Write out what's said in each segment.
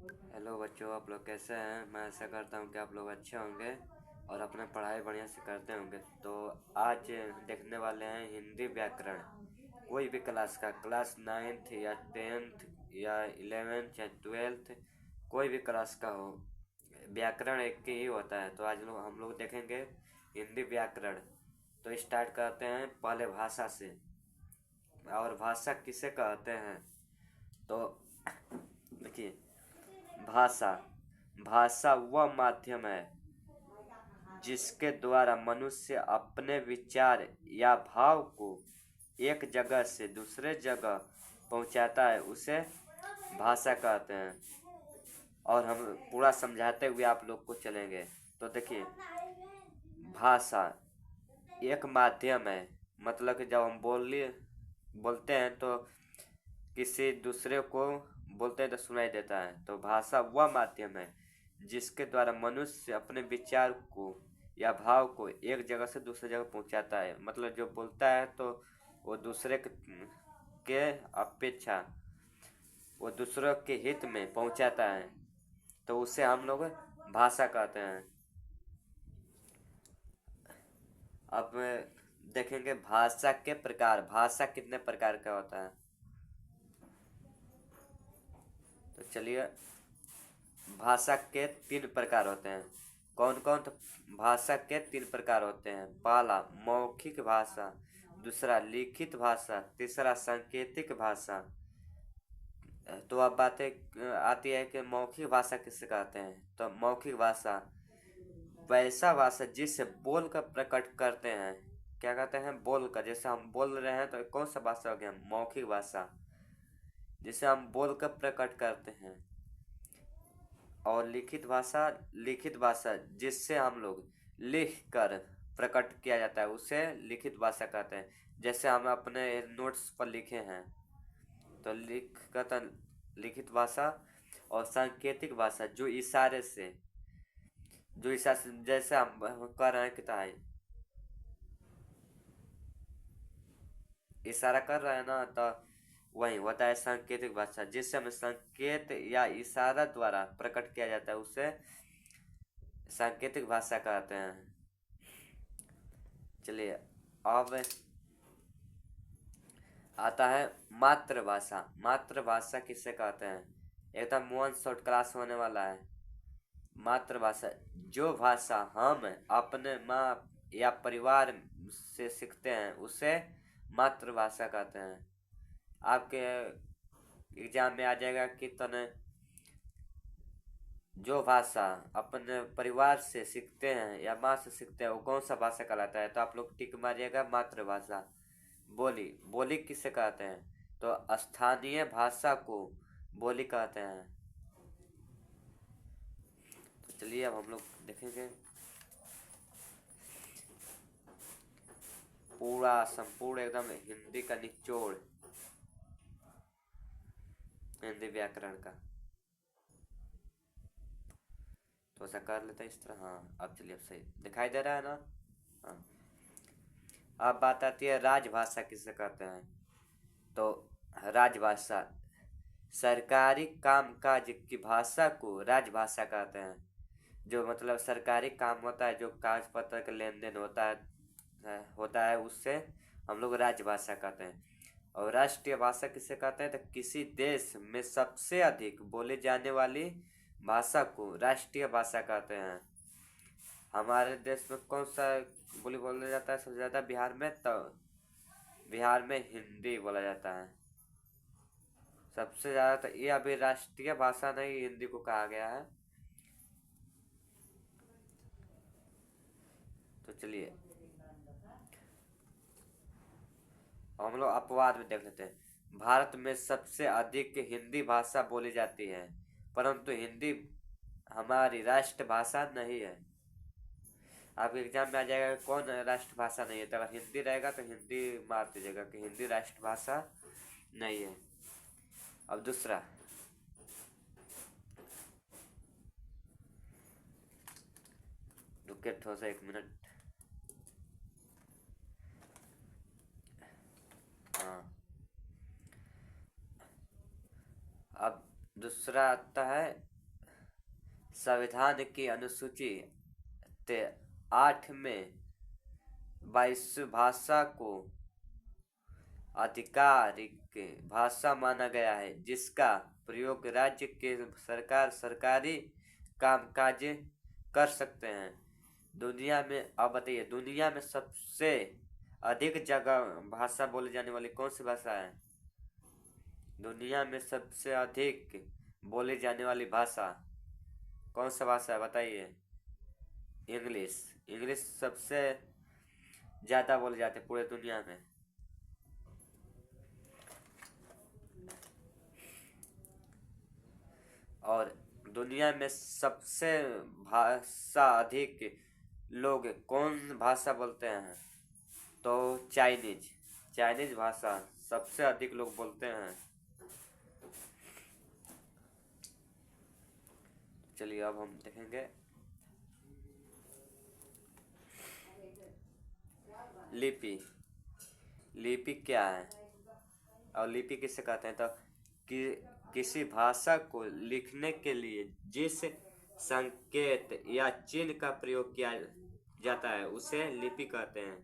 Hello बच्चों, आप लोग कैसे हैं। मैं आशा करता हूँ कि आप लोग अच्छे होंगे और अपना पढ़ाई बढ़िया से करते होंगे। तो आज देखने वाले हैं हिंदी व्याकरण। कोई भी क्लास का, क्लास 9th या 10th या 11th या 12th, कोई भी क्लास का हो, व्याकरण एक ही होता है। तो आज हम लोग देखेंगे हिंदी व्याकरण। तो स्टार्ट करते हैं पहले भाषा से। और भाषा किसे कहते हैं? तो देखिए, भाषा भाषा वह माध्यम है जिसके द्वारा मनुष्य अपने विचार या भाव को एक जगह से दूसरे जगह पहुंचाता है, उसे भाषा कहते हैं। और हम पूरा समझाते हुए आप लोग को चलेंगे। तो देखिए, भाषा एक माध्यम है। मतलब कि जब हम बोलते हैं तो किसी दूसरे को बोलते हैं तो सुनाई देता है। तो भाषा वह माध्यम है जिसके द्वारा मनुष्य अपने विचार को या भाव को एक जगह से दूसरी जगह पहुंचाता है। मतलब जो बोलता है तो वो दूसरे के अपेक्षा वो दूसरों के हित में पहुंचाता है, तो उसे हम लोग भाषा कहते हैं। अब देखेंगे भाषा के प्रकार। भाषा कितने प्रकार का होता है? तो चलिए, भाषा के 3 प्रकार होते हैं। कौन कौन? तो भाषा के 3 प्रकार होते हैं। पहला मौखिक भाषा, दूसरा लिखित भाषा, तीसरा सांकेतिक भाषा। तो अब बातें आती है कि मौखिक भाषा किसे कहते हैं। तो मौखिक भाषा वैसा भाषा जिसे बोल कर प्रकट करते हैं। क्या कहते हैं? बोल कर। जैसे हम बोल रहे हैं तो कौन सा भाषा हो गया? मौखिक भाषा, जिसे हम बोल कर प्रकट करते हैं। और लिखित भाषा जिससे हम लोग लिख कर प्रकट किया जाता है, उसे लिखित भाषा कहते हैं। जैसे हम अपने नोट्स पर लिखे हैं तो लिख कहते हैं लिखित भाषा। और सांकेतिक भाषा जो इशारे से जैसे हम कह रहे हैं कि इशारा कर रहे हैं ना, तो वही होता है सांकेतिक भाषा। जिससे हमें संकेत या इशारा द्वारा प्रकट किया जाता है, उसे सांकेतिक भाषा कहते हैं। चलिए, अब आता है मातृभाषा। मातृभाषा किससे कहते हैं? एकदम 1 शॉर्ट क्लास होने वाला है। मातृभाषा जो भाषा हम अपने माँ या परिवार से सीखते हैं, उसे मातृभाषा कहते हैं। आपके एग्जाम में आ जाएगा कि तने जो भाषा अपने परिवार से सीखते हैं या माँ से सीखते हैं, वो कौन सा भाषा कहलाता है? तो आप लोग टिक मारिएगा मातृभाषा। बोली बोली किसे कहते हैं? तो स्थानीय भाषा को बोली कहते हैं। तो चलिए, अब हम लोग देखेंगे पूरा संपूर्ण एकदम हिंदी का निचोड़, हिंदी व्याकरण का। तो ऐसा कर लेते हैं इस तरह। हाँ, अब चलिए, अब सही दिखाई दे रहा है ना? हाँ। अब बात आती है राजभाषा किसे कहते हैं। तो राजभाषा सरकारी कामकाज की भाषा को राजभाषा कहते हैं। जो मतलब सरकारी काम होता है, जो कागज पत्र का लेन देन होता है उससे हम लोग राजभाषा कहते हैं। और राष्ट्रीय भाषा किसे कहते हैं? तो किसी देश में सबसे अधिक बोली जाने वाली भाषा को राष्ट्रीय भाषा कहते हैं। हमारे देश में कौन सा बोली बोला जाता है सबसे ज़्यादा? बिहार में। तो बिहार में हिंदी बोला जाता है सबसे ज़्यादा। तो ये अभी राष्ट्रीय भाषा नहीं, हिंदी को कहा गया है। तो चलिए, हम लोग अपवाद में देख लेते हैं। भारत में सबसे अधिक हिंदी भाषा बोली जाती है, परंतु हिंदी हमारी राष्ट्रभाषा नहीं है। आपके एग्जाम में आ जाएगा कि कौन राष्ट्रभाषा नहीं है। तो अगर हिंदी रहेगा तो हिंदी मार दीजिएगा कि हिंदी राष्ट्रभाषा नहीं है। अब दूसरा, रुकिए थोड़ा सा 1 मिनट। हाँ, अब दूसरा आता है संविधान की अनुसूची 8 में 22 भाषा को आधिकारिक भाषा माना गया है, जिसका प्रयोग राज्य के सरकारी कामकाज कर सकते हैं। दुनिया में, अब बताइए, दुनिया में सबसे अधिक जगह भाषा बोली जाने वाली कौन सी भाषा है? दुनिया में सबसे अधिक बोली जाने वाली भाषा कौन सा भाषा है, बताइए? इंग्लिश। इंग्लिश सबसे ज़्यादा बोले जाते हैं पूरे दुनिया में। और दुनिया में सबसे भाषा अधिक लोग कौन भाषा बोलते हैं? तो चाइनीज भाषा सबसे अधिक लोग बोलते हैं। चलिए अब हम देखेंगे लिपि क्या है और लिपि किसे कहते हैं? तो किसी भाषा को लिखने के लिए जिस संकेत या चिन्ह का प्रयोग किया जाता है उसे लिपि कहते हैं।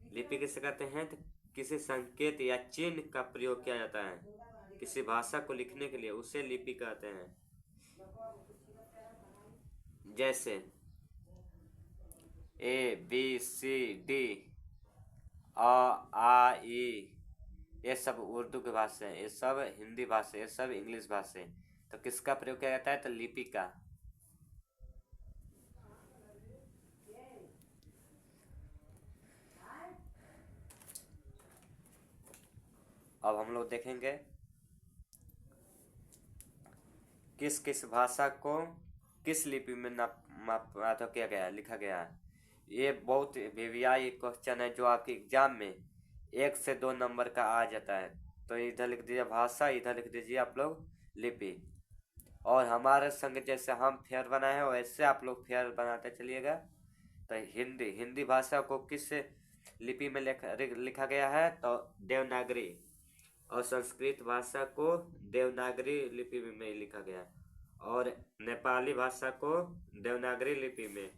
लिपि किसे कहते हैं? तो किसी संकेत या चिन्ह का प्रयोग किया जाता है किसी भाषा को लिखने के लिए, उसे लिपि कहते हैं। जैसे ABCD, अ आ ई, ये सब उर्दू की भाषा है, ये सब हिंदी भाषा, ये सब इंग्लिश भाषा है। तो किसका प्रयोग किया जाता है? तो लिपि का। अब हम लोग देखेंगे किस किस भाषा को किस लिपि में किया गया, लिखा गया है। ये बहुत वीवीआई क्वेश्चन है जो आपके एग्जाम में 1 से 2 नंबर का आ जाता है। तो इधर लिख दीजिए भाषा, इधर लिख दीजिए आप लोग लिपि। और हमारे संग जैसे हम फेयर बनाए हैं वैसे आप लोग फेयर बनाते चलिएगा। तो हिंदी भाषा को किस लिपि में लिखा गया है? तो देवनागरी। और संस्कृत भाषा को देवनागरी लिपि में लिखा गया, और नेपाली भाषा को देवनागरी लिपि में।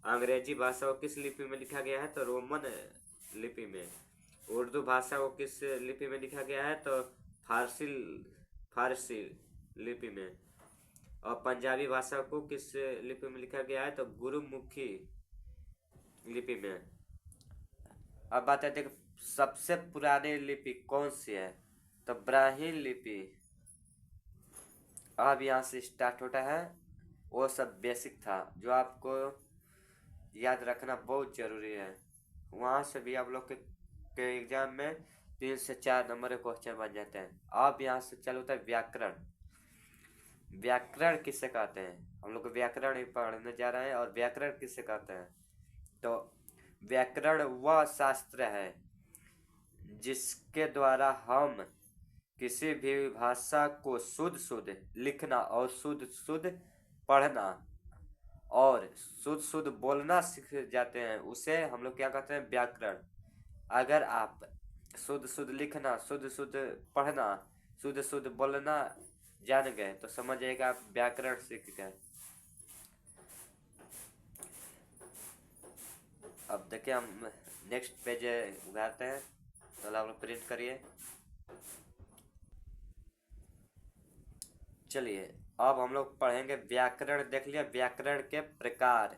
अंग्रेजी भाषा को किस लिपि में लिखा गया है? तो रोमन लिपि में। उर्दू भाषा को किस लिपि में लिखा गया है? तो फारसी लिपि में। और पंजाबी भाषा को किस लिपि में लिखा गया है? तो गुरुमुखी लिपि में। अब बात है, देखो सबसे पुरानी लिपि कौन सी है? तो ब्राह्मी लिपि। अब यहाँ से स्टार्ट होता है, वो सब बेसिक था जो आपको याद रखना बहुत जरूरी है। वहाँ से भी आप लोग के एग्जाम में 3 से 4 नंबर के क्वेश्चन बन जाते हैं। अब यहाँ से चालू होता है व्याकरण। व्याकरण किसे कहते हैं? हम लोग व्याकरण ही पढ़ने जा रहे हैं। और व्याकरण किसे कहते हैं? तो व्याकरण वह शास्त्र है जिसके द्वारा हम किसी भी भाषा को शुद्ध लिखना और शुद्ध पढ़ना और शुद्ध बोलना सीख जाते हैं, उसे हम लोग क्या कहते हैं? व्याकरण। अगर आप शुद्ध लिखना, शुद्ध पढ़ना, शुद्ध बोलना जान गए तो समझ जाइएगा आप व्याकरण सीख गए। अब देखिए हम नेक्स्ट पेज उगाते हैं, तो आप लोग प्रिंट करिए। चलिए अब हम लोग पढ़ेंगे व्याकरण। देख लिया व्याकरण के प्रकार।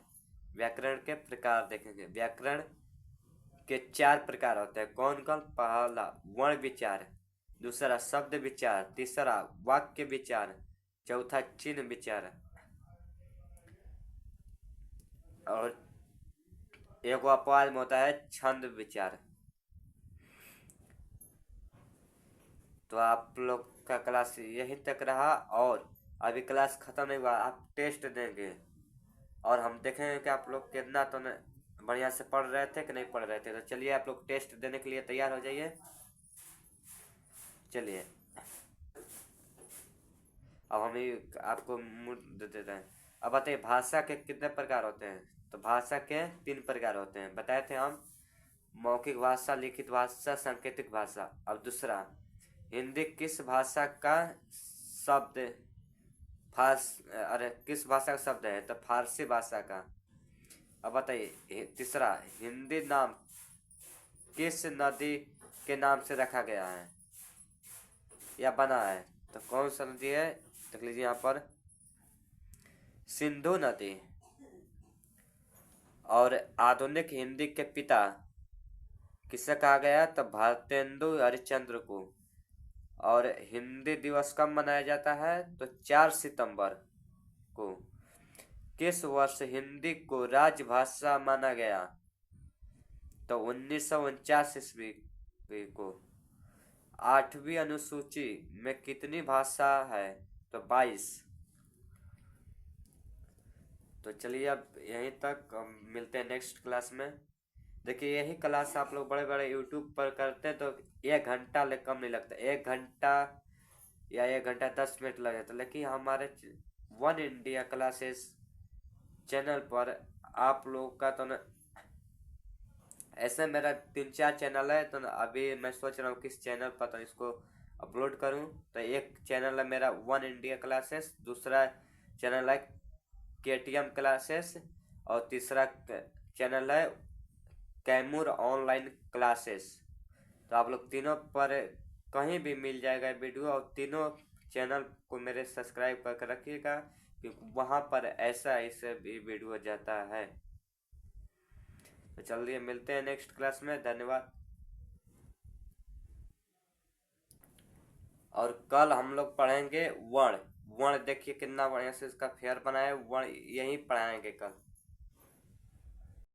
व्याकरण के प्रकार देखेंगे। व्याकरण के 4 प्रकार होते हैं। कौन कौन? पहला वर्ण विचार, दूसरा शब्द विचार, तीसरा वाक्य विचार, चौथा चिन्ह विचार, और एक अपवाद में होता है छंद विचार। तो आप लोग का क्लास यहीं तक रहा, और अभी क्लास खत्म नहीं हुआ, आप टेस्ट देंगे और हम देखेंगे कि आप लोग कितना तो बढ़िया से पढ़ रहे थे कि नहीं पढ़ रहे थे। तो चलिए आप लोग टेस्ट देने के लिए तैयार हो जाइए। चलिए अब हम आपको मूड दे देते हैं। अब बताइए भाषा के कितने प्रकार होते हैं? तो भाषा के 3 प्रकार होते हैं, बताए थे हम। मौखिक भाषा, लिखित भाषा, सांकेतिक भाषा। अब दूसरा, हिंदी किस भाषा का शब्द अरे किस भाषा का शब्द है? तो फारसी भाषा का। अब बताइए तीसरा, हिंदी नाम किस नदी के नाम से रखा गया है या बना है? तो कौन सा नदी है? देख लीजिए यहाँ पर, सिंधु नदी। और आधुनिक हिंदी के पिता किसे कहा गया? तो भारतेंदु हरिश्चंद्र को। और हिंदी दिवस कब मनाया जाता है? तो 4 सितंबर को। किस वर्ष हिंदी को राजभाषा माना गया? तो 1949 ईस्वी को। 8वीं अनुसूची में कितनी भाषा है? तो 22। तो चलिए अब यहीं तक, मिलते हैं नेक्स्ट क्लास में। देखिए यही क्लास आप लोग बड़े बड़े यूट्यूब पर करते हैं तो 1 घंटा ले कम नहीं लगता, 1 घंटा या 1 घंटा 10 मिनट लग जाता, लेकिन हमारे वन इंडिया क्लासेस चैनल पर आप लोग का तो न, ऐसे मेरा 3-4 चैनल है, तो अभी मैं सोच रहा हूँ किस चैनल पर तो इसको अपलोड करूँ। तो एक चैनल है मेरा वन इंडिया क्लासेस, दूसरा चैनल है KTM क्लासेस, और तीसरा चैनल है कैमूर ऑनलाइन क्लासेस। तो आप लोग तीनों पर कहीं भी मिल जाएगा वीडियो, और तीनों चैनल को मेरे सब्सक्राइब करके रखिएगा, क्योंकि वहाँ पर ऐसा ऐसे भी वीडियो जाता है। तो चलिए मिलते हैं नेक्स्ट क्लास में, धन्यवाद। और कल हम लोग पढ़ेंगे वर्ण। वर्ण देखिए कितना बढ़िया से इसका फेयर बनाया है, वर्ण यही पढ़ाएंगे कल।